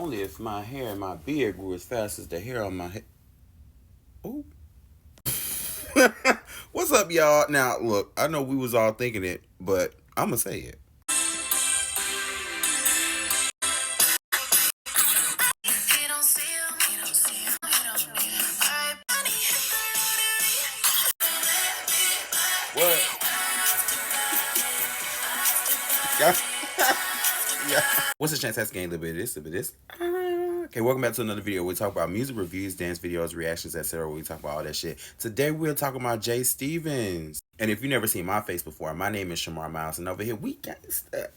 Only if my hair and my beard grew as fast as the hair on my head. Oh. What's up, y'all? Now, look, I know we was all thinking it, but I'm gonna say it. What? Yeah. Yeah. What's the chance that's getting a little bit of this, a little bit of this? Okay, welcome back to another video. We talk about music reviews, dance videos, reactions, etc. We talk about all that shit. Today we're talking about Jay Stevens. And if you've never seen my face before, my name is Shamar Miles, and over here we gangsta.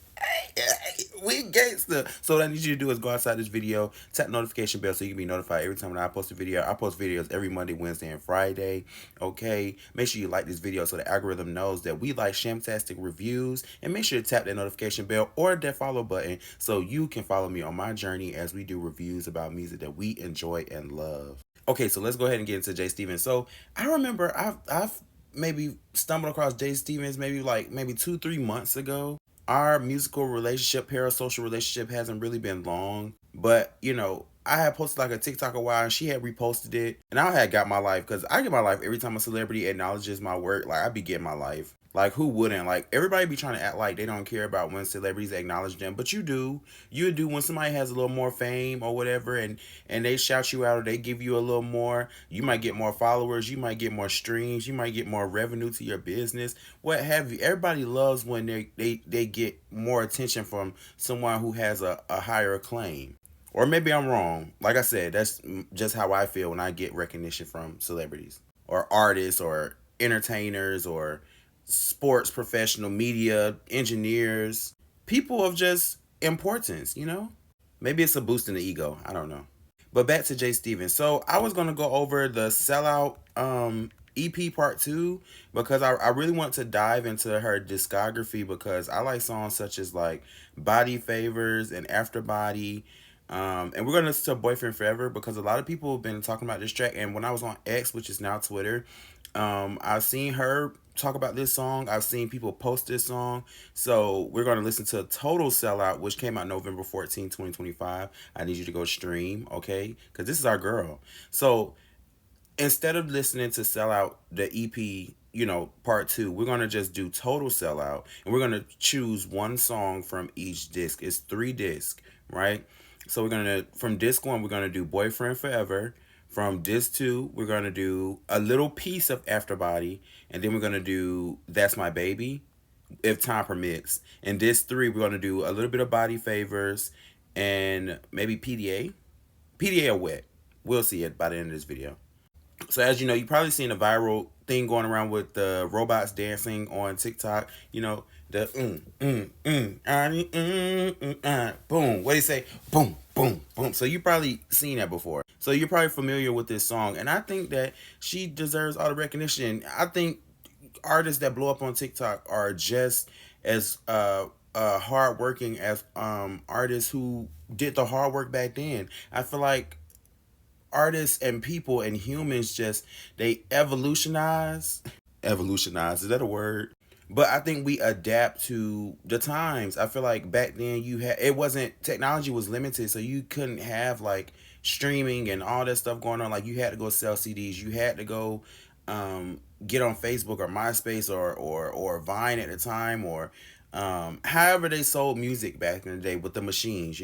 We gangsta. So what I need you to do is go outside this video, tap the notification bell so you can be notified every time when I post a video. I post videos every Monday, Wednesday, and Friday. Okay, make sure you like this video so the algorithm knows that we like shamtastic reviews, and make sure to tap that notification bell or that follow button so you can follow me on my journey as we do reviews about music that we enjoy and love. Okay, so let's go ahead and get into Jay Stevens. So I remember I've maybe stumbled across Jay Stevens maybe 2-3 months ago. Our musical relationship, parasocial relationship, hasn't really been long, but I had posted like a TikTok a while and she had reposted it, and I had got my life because I get my life every time a celebrity acknowledges my work. Like, I be getting my life. Like, who wouldn't? Like, everybody be trying to act like they don't care about when celebrities acknowledge them, but you do. You do. When somebody has a little more fame or whatever, and they shout you out or they give you a little more, you might get more followers, you might get more streams, you might get more revenue to your business, what have you. Everybody loves when they get more attention from someone who has a higher acclaim. Or maybe I'm wrong. Like I said, that's just how I feel when I get recognition from celebrities or artists or entertainers or sports professional, media, engineers, people of just importance. Maybe it's a boost in the ego. I don't know. But back to Jay Stevens. So I was gonna go over the Sellout EP part 2 because I really want to dive into her discography because I like songs such as like Body Favors and Afterbody. And we're gonna listen to Boyfriend Forever because a lot of people have been talking about this track, and when I was on X, which is now Twitter, I've seen her talk about this song. I've seen people post this song. So we're going to listen to Total Sellout, which came out November 14, 2025. I need you to go stream, okay? Because this is our girl. So instead of listening to Sellout, the EP, part 2, we're going to just do Total Sellout. And we're going to choose one song from each disc. It's 3 discs, right? So we're going to, from disc 1, we're going to do Boyfriend Forever. From disc 2, we're going to do a little piece of Afterbody. And then we're going to do That's My Baby, if time permits. And disc 3, we're going to do a little bit of Body Favors and maybe PDA. PDA or Wet. We'll see it by the end of this video. So as you know, you've probably seen a viral thing going around with the robots dancing on TikTok. The boom. What do you say? Boom, boom, boom. So you probably seen that before. So you're probably familiar with this song, and I think that she deserves all the recognition. I think artists that blow up on TikTok are just as hardworking as artists who did the hard work back then. I feel like artists and people and humans just they evolutionize, is that a word? But I think we adapt to the times. I feel like back then it wasn't, technology was limited, so you couldn't have like streaming and all that stuff going on. Like, you had to go sell CDs, you had to go get on Facebook or MySpace or Vine at the time, or however they sold music back in the day with the machines.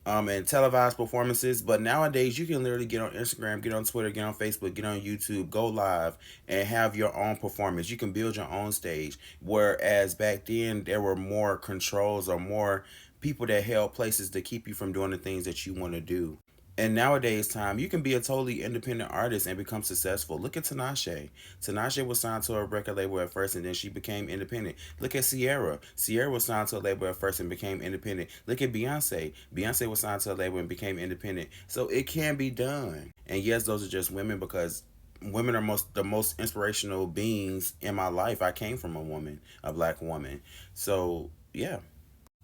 And televised performances. But nowadays, you can literally get on Instagram, get on Twitter, get on Facebook, get on YouTube, go live, and have your own performance. You can build your own stage. Whereas back then, there were more controls or more people that held places to keep you from doing the things that you want to do. And nowadays time, you can be a totally independent artist and become successful. Look at Tinashe. Tinashe was signed to a record label at first, and then she became independent. Look at Sierra. Sierra was signed to a label at first and became independent. Look at Beyonce. Beyonce was signed to a label and became independent. So it can be done. And yes, those are just women, because women are the most inspirational beings in my life. I came from a woman, a black woman. So yeah.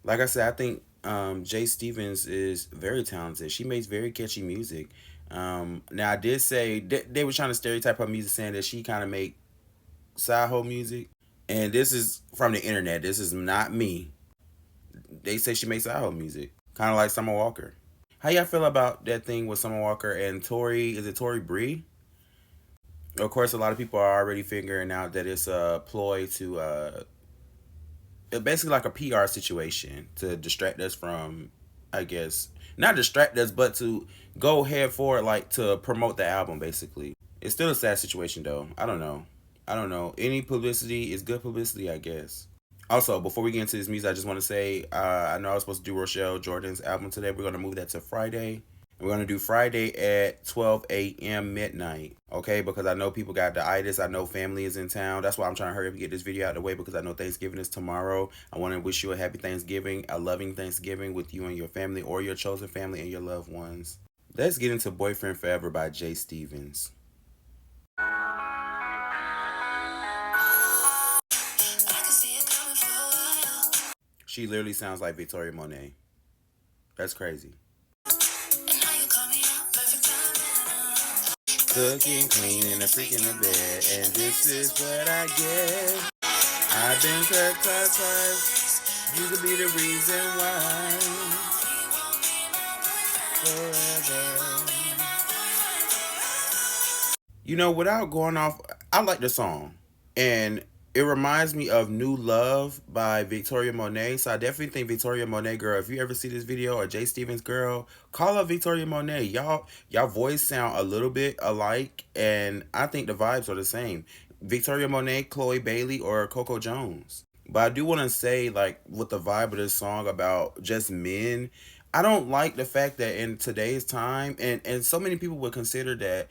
Like I said, I think Jay Stevens is very talented. She makes very catchy music. Now, I did say they were trying to stereotype her music, saying that she kind of make side hoe music. And this is from the internet. This is not me. They say she makes side hoe music, kind of like Summer Walker. How y'all feel about that thing with Summer Walker and Tori? Is it Tori Bree? Of course, a lot of people are already figuring out that it's a ploy to basically like a PR situation to distract us from, I guess, not distract us, but to go head forward, like to promote the album. Basically, it's still a sad situation though. I don't know. I don't know. Any publicity is good publicity, I guess. Also, before we get into this music, I just want to say I know I was supposed to do Rochelle Jordan's album today. We're gonna move that to Friday. We're gonna do Friday at 12 a.m. midnight. Okay, because I know people got the itis. I know family is in town. That's why I'm trying to hurry up and get this video out of the way because I know Thanksgiving is tomorrow. I want to wish you a happy Thanksgiving, a loving Thanksgiving with you and your family or your chosen family and your loved ones. Let's get into Boyfriend Forever by Jay Stevens. She literally sounds like Victoria Monét. That's crazy. Cooking, cleaning, and freaking the bed, and this is what I get. I've been cut twice. You could be the reason why. Forever. You know, without going off, I like the song, and it reminds me of New Love by Victoria Monét. So I definitely think Victoria Monét, girl, if you ever see this video, or Jay Stevens, girl, call up Victoria Monét. Y'all voice sound a little bit alike, and I think the vibes are the same. Victoria Monét, Chloe Bailey, or Coco Jones. But I do want to say, like, with the vibe of this song about just men, I don't like the fact that in today's time, and so many people would consider that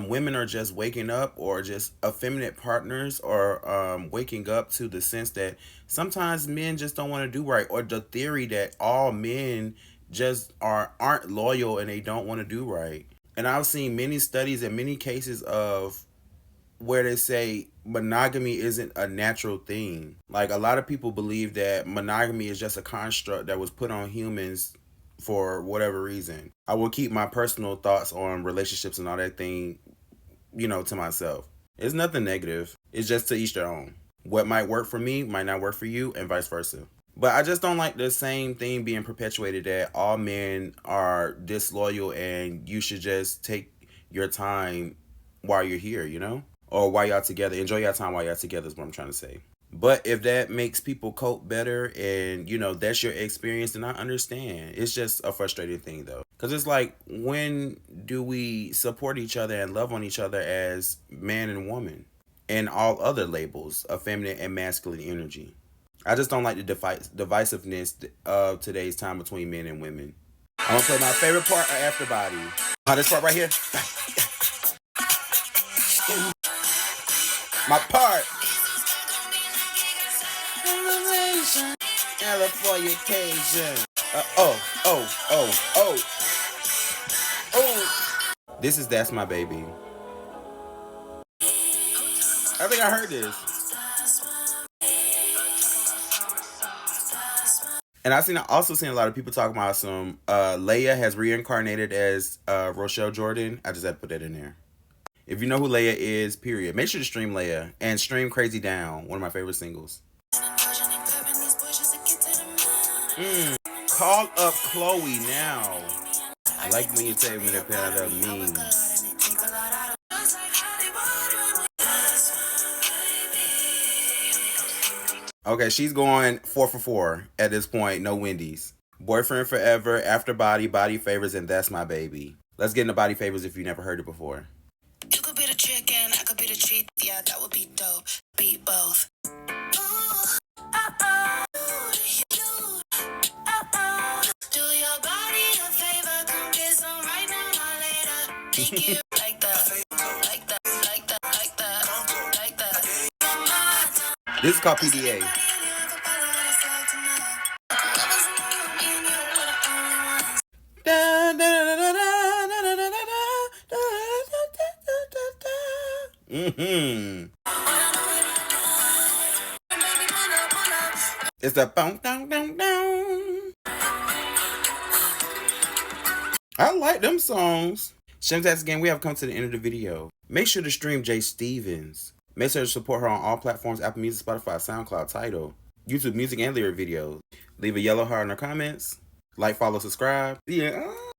women are just waking up or just effeminate partners or waking up to the sense that sometimes men just don't want to do right, or the theory that all men just aren't loyal and they don't want to do right. And I've seen many studies and many cases of where they say monogamy isn't a natural thing. Like, a lot of people believe that monogamy is just a construct that was put on humans for whatever reason. I will keep my personal thoughts on relationships and all that thing, to myself. It's nothing negative. It's just to each their own. What might work for me might not work for you, and vice versa. But I just don't like the same thing being perpetuated that all men are disloyal and you should just take your time while you're here. Or while y'all together. Enjoy your time while y'all together is what I'm trying to say. But if that makes people cope better and, that's your experience, then I understand. It's just a frustrating thing, though. Because it's like, when do we support each other and love on each other as man and woman? And all other labels of feminine and masculine energy. I just don't like the divisiveness of today's time between men and women. I'm going to play my favorite part of Afterbody. This part right here. My part. Californication. This is That's My Baby. I think I heard this. And also seen a lot of people talking about some Leia has reincarnated as Rochelle Jordan. I just had to put that in there. If you know who Leia is, period. Make sure to stream Leia and stream Crazy Down, one of my favorite singles. Call up Chloe now. I like when you say when they're kind of mean. Okay, she's going 4 for 4 at this point. No Wendy's. Boyfriend Forever, Afterbody, Body Favors, and That's My Baby. Let's get into Body Favors if you never heard it before. You could be the chicken, I could be the treat. Yeah, that would be dope. Be both. Do your body a favor, come get some right now, not later. Kick it like that, like that, like that, like that, like that. This is called PDA. It's the boom, down, down, down. I like them songs. Shemtax again, we have come to the end of the video. Make sure to stream Jay Stevens. Make sure to support her on all platforms: Apple Music, Spotify, SoundCloud, Tidal, YouTube Music, and lyric videos. Leave a yellow heart in the comments. Like, follow, subscribe. Yeah.